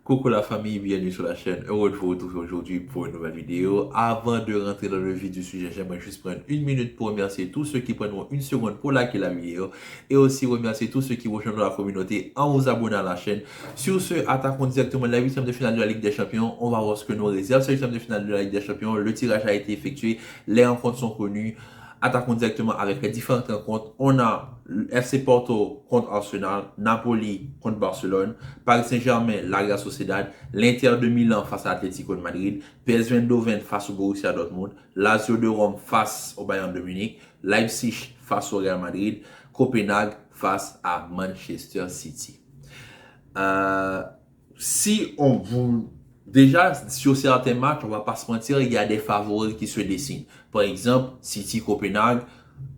Coucou la famille, bienvenue sur la chaîne. Heureux de vous retrouver aujourd'hui pour une nouvelle vidéo. Avant de rentrer dans le vif du sujet, j'aimerais juste prendre une minute pour remercier tous ceux qui prendront une seconde pour liker la vidéo et aussi remercier tous ceux qui rejoindront la communauté en vous abonnant à la chaîne. Sur ce, attaquons directement la huitième de finale de la Ligue des Champions. On va voir ce que nous réserve cette huitième de finale de la Ligue des Champions. Le tirage a été effectué, les rencontres sont connues. Attaquons directement avec les différentes rencontres. On a FC Porto contre Arsenal, Napoli contre Barcelone, Paris Saint-Germain, la Real Sociedad, l'Inter de Milan face à l'Atlético de Madrid, PSV Eindhoven face au Borussia Dortmund, Lazio de Rome face au Bayern de Munich, Leipzig face au Real Madrid, Copenhague face à Manchester City. Si on vous... Déjà, sur certains matchs, on va pas se mentir, il y a des favoris qui se dessinent. Par exemple, City-Copenhague,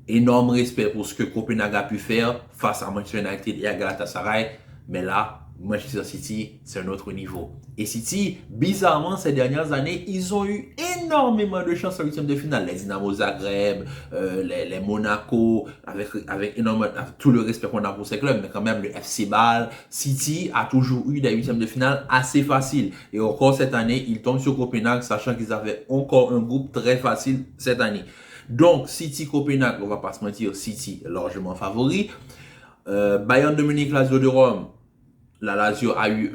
énorme respect pour ce que Copenhague a pu faire face à Manchester United et à Galatasaray. Mais là, Manchester City, c'est un autre niveau. Et City, bizarrement, ces dernières années, ils ont eu énormément de chances en huitième de finale. Les Dynamo Zagreb, les Monaco, avec énormément, tout le respect qu'on a pour ces clubs, mais quand même le FC Bâle. City a toujours eu des huitièmes de finale assez faciles. Et encore cette année, ils tombent sur Copenhague, sachant qu'ils avaient encore un groupe très facile cette année. Donc, City, Copenhague, on va pas se mentir, City est largement favori. Bayern de Munich, Lazio de Rome. La Lazio a eu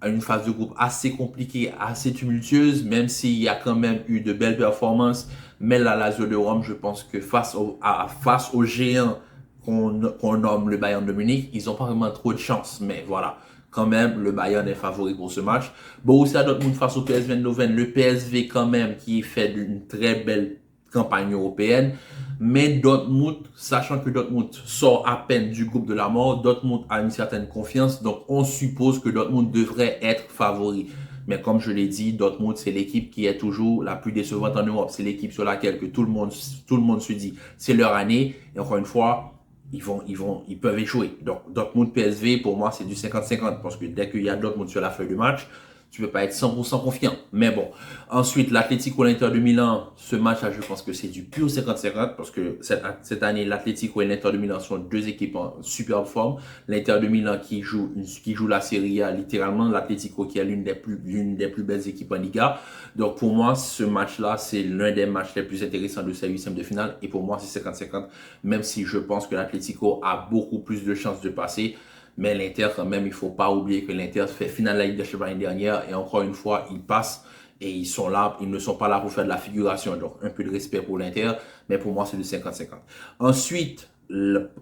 une phase de groupe assez compliquée, assez tumultueuse, même s'il y a quand même eu de belles performances. Mais la Lazio de Rome, je pense que face aux géants qu'on nomme le Bayern de Munich, ils n'ont pas vraiment trop de chance. Mais voilà, quand même, le Bayern est favori pour ce match. Borussia Dortmund face au PSV Eindhoven. Le PSV quand même qui fait une très belle campagne européenne. Mais Dortmund, sachant que Dortmund sort à peine du groupe de la mort, Dortmund a une certaine confiance, donc on suppose que Dortmund devrait être favori. Mais comme je l'ai dit, Dortmund, c'est l'équipe qui est toujours la plus décevante en Europe. C'est l'équipe sur laquelle que tout le monde se dit, c'est leur année. Et encore une fois, ils peuvent échouer. Donc, Dortmund PSV, pour moi, c'est du 50-50. Parce que dès qu'il y a Dortmund sur la feuille de match, tu peux pas être 100% confiant. Mais bon. Ensuite, l'Atlético, l'Inter de Milan, ce match-là, je pense que c'est du pur 50-50 parce que cette année, l'Atlético et l'Inter de Milan sont deux équipes en superbe forme. L'Inter de Milan qui joue la Serie A littéralement, l'Atlético qui est l'une des plus belles équipes en Liga. Donc pour moi, ce match-là, c'est l'un des matchs les plus intéressants de ces huitièmes de finale. Et pour moi, c'est 50-50, même si je pense que l'Atlético a beaucoup plus de chances de passer. Mais l'Inter, quand même, il faut pas oublier que l'Inter fait finale de la Ligue des Champions l'année dernière. Et encore une fois, ils passent et ils sont là, ils ne sont pas là pour faire de la figuration. Donc, un peu de respect pour l'Inter. Mais pour moi, c'est du 50-50. Ensuite,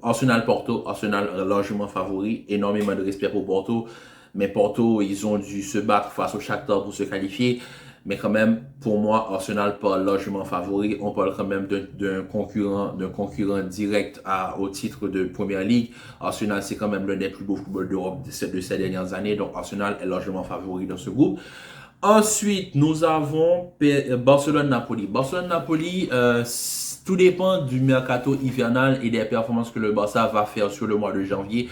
Arsenal-Porto. Arsenal largement favori. Énormément de respect pour Porto. Mais Porto, ils ont dû se battre face au Shakhtar pour se qualifier. Mais quand même, pour moi, Arsenal parle largement favori. On parle quand même d'un concurrent direct au titre de Première Ligue. Arsenal, c'est quand même l'un des plus beaux footballs d'Europe de ces dernières années. Donc, Arsenal est largement favori dans ce groupe. Ensuite, nous avons Barcelone-Napoli. Barcelone-Napoli, tout dépend du mercato hivernal et des performances que le Barça va faire sur le mois de janvier.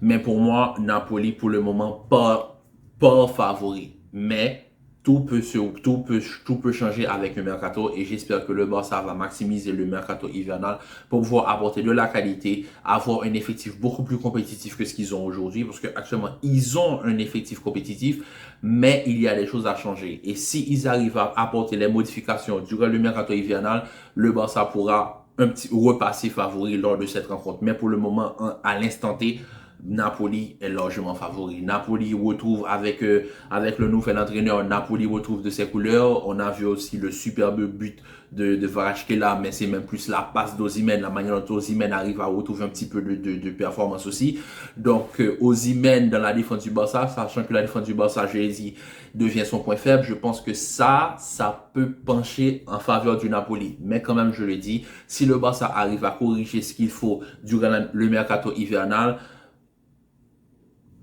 Mais pour moi, Napoli, pour le moment, pas favori. Mais tout peut changer avec le mercato et j'espère que le Barça va maximiser le mercato hivernal pour pouvoir apporter de la qualité, avoir un effectif beaucoup plus compétitif que ce qu'ils ont aujourd'hui parce qu'actuellement, ils ont un effectif compétitif, mais il y a des choses à changer. Et s'ils arrivent à apporter les modifications durant le mercato hivernal, le Barça pourra repasser favori lors de cette rencontre. Mais pour le moment, à l'instant T, Napoli est largement favori. Napoli retrouve avec le nouvel entraîneur, Napoli retrouve de ses couleurs. On a vu aussi le superbe but de Kvaratskhelia, mais c'est même plus la passe d'Osimhen, la manière dont Osimhen arrive à retrouver un petit peu de performance aussi. Donc Osimhen dans la défense du Barça, sachant que la défense du Barça, je l'ai dit, devient son point faible, je pense que ça peut pencher en faveur du Napoli. Mais quand même, je le dis, si le Barça arrive à corriger ce qu'il faut durant le mercato hivernal,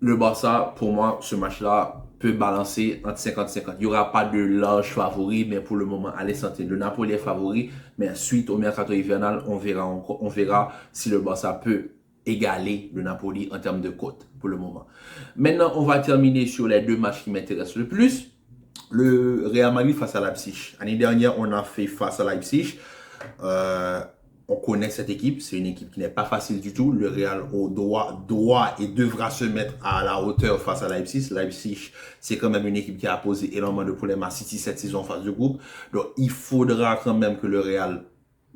le Barça, pour moi, ce match-là peut balancer entre 50-50. Il n'y aura pas de large favori, mais pour le moment, à l'instant T, le Napoli est favori. Mais suite au mercato hivernal, on verra si le Barça peut égaler le Napoli en termes de cote pour le moment. Maintenant, on va terminer sur les deux matchs qui m'intéressent le plus. Le Real Madrid face à Leipzig. L'année dernière, on a fait face à Leipzig. on connaît cette équipe, c'est une équipe qui n'est pas facile du tout. Le Real doit et devra se mettre à la hauteur face à Leipzig. Leipzig, c'est quand même une équipe qui a posé énormément de problèmes à City cette saison en phase de groupe. Donc, il faudra quand même que le Real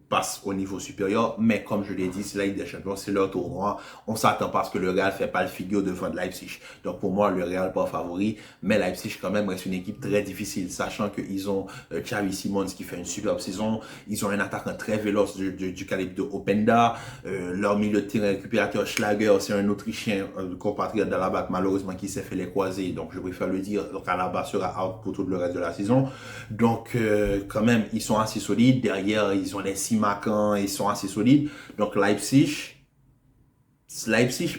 passe au niveau supérieur, mais comme je l'ai dit, c'est la Ligue des Champions, c'est leur tournoi. On s'attend parce que le Real fait pas le figure devant Leipzig. Donc pour moi, le Real pas favori, mais Leipzig quand même reste une équipe très difficile, sachant qu'ils ont Xavi Simons qui fait une superbe saison, ils ont un attaquant très véloce du calibre de Openda, leur milieu de terrain récupérateur Schlager, c'est un Autrichien, un compatriote d'Alaba, malheureusement qui s'est fait les croiser, donc je préfère le dire, donc Alaba sera out pour tout le reste de la saison. Donc quand même, ils sont assez solides, derrière ils ont les Macan, ils sont assez solides. Donc Leipzig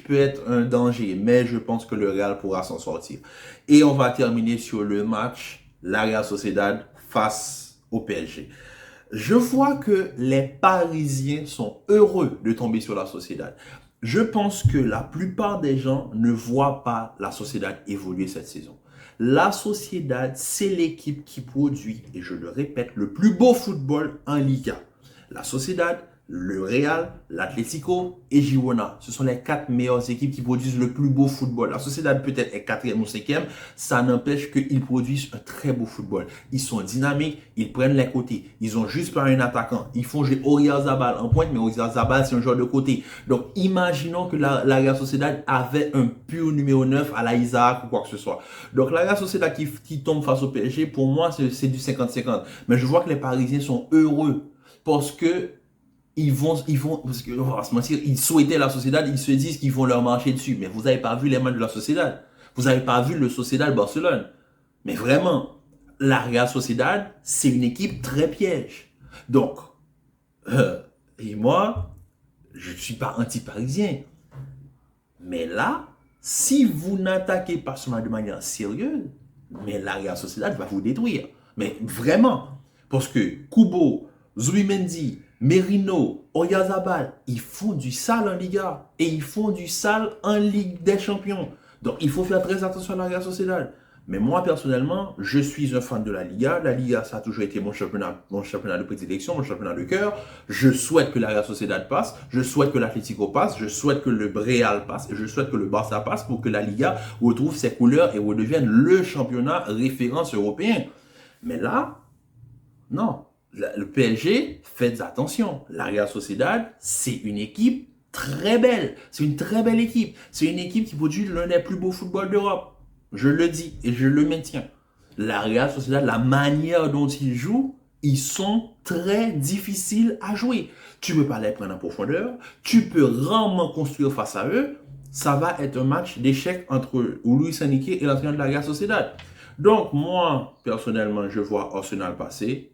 peut être un danger, mais je pense que le Real pourra s'en sortir. Et on va terminer sur le match, la Real Sociedad face au PSG. Je vois que les Parisiens sont heureux de tomber sur la Sociedad. Je pense que la plupart des gens ne voient pas la Sociedad évoluer cette saison. La Sociedad, c'est l'équipe qui produit, et je le répète, le plus beau football en Liga. La Sociedad, le Real, l'Atlético et Girona. Ce sont les 4 meilleures équipes qui produisent le plus beau football. La Sociedad peut-être est 4e ou 5e. Ça n'empêche qu'ils produisent un très beau football. Ils sont dynamiques, ils prennent les côtés. Ils ont juste pas un attaquant. Ils font jouer Oyarzabal en pointe, mais Oyarzabal c'est un joueur de côté. Donc imaginons que la Real Sociedad avait un pur numéro 9 à la Isaac ou quoi que ce soit. Donc la Real Sociedad qui tombe face au PSG, pour moi c'est du 50-50. Mais je vois que les Parisiens sont heureux. Parce que parce que, on va se mentir, ils souhaitaient la Sociedad, ils se disent qu'ils vont leur marcher dessus. Mais vous n'avez pas vu les matchs de la Sociedad. Vous n'avez pas vu le Sociedad Barcelone. Mais vraiment, la Real Sociedad, c'est une équipe très piège. Donc, et moi, je ne suis pas anti-parisien. Mais là, si vous n'attaquez pas ce match de manière sérieuse, mais la Real Sociedad va vous détruire. Mais vraiment. Parce que Kubo, Zubimendi, Merino, Oyarzabal, ils font du sale en Liga et ils font du sale en Ligue des Champions. Donc il faut faire très attention à la Real Sociedad. Mais moi personnellement, je suis un fan de la Liga. La Liga, ça a toujours été mon championnat de prédilection, mon championnat de cœur. Je souhaite que la Real Sociedad passe, je souhaite que l'Atlético passe, je souhaite que le Real passe et je souhaite que le Barça passe pour que la Liga retrouve ses couleurs et redevienne le championnat référence européen. Mais là, non. Le PSG, faites attention. La Real Sociedad, c'est une équipe très belle. C'est une très belle équipe. C'est une équipe qui produit l'un des plus beaux footballs d'Europe. Je le dis et je le maintiens. La Real Sociedad, la manière dont ils jouent, ils sont très difficiles à jouer. Tu ne peux pas les prendre en profondeur. Tu peux rarement construire face à eux. Ça va être un match d'échec entre Luis Enrique et l'entraîneur de la Real Sociedad. Donc, moi, personnellement, je vois Arsenal passer.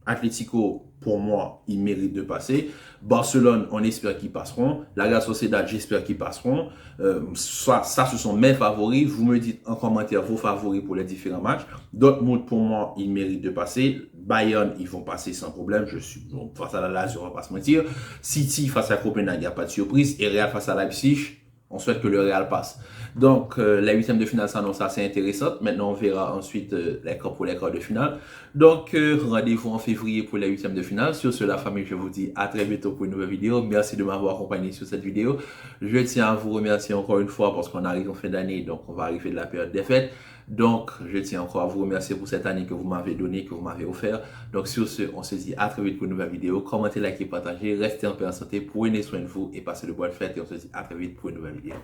Atlético, pour moi, ils méritent de passer. Barcelone, on espère qu'ils passeront. La Real Sociedad, j'espère qu'ils passeront. Ça, ce sont mes favoris. Vous me dites en commentaire vos favoris pour les différents matchs. Dortmund, pour moi, ils méritent de passer. Bayern, ils vont passer sans problème. Je suis face à la Lazio, on va pas se mentir. City face à Copenhague, il n'y a pas de surprise. Et Real face à Leipzig, on souhaite que le Real passe. Donc, la 8e de finale s'annonce assez intéressante. Maintenant, on verra ensuite les quarts de finale. Donc, rendez-vous en février pour la 8e de finale. Sur ce, la famille, je vous dis à très bientôt pour une nouvelle vidéo. Merci de m'avoir accompagné sur cette vidéo. Je tiens à vous remercier encore une fois parce qu'on arrive en fin d'année. Donc, on va arriver de la période des fêtes. Donc, je tiens encore à vous remercier pour cette année que vous m'avez donnée, que vous m'avez offert. Donc, sur ce, on se dit à très vite pour une nouvelle vidéo. Commentez, likez, partagez, restez en paix en santé, prenez soin de vous et passez de bonnes fêtes. Et on se dit à très vite pour une nouvelle vidéo.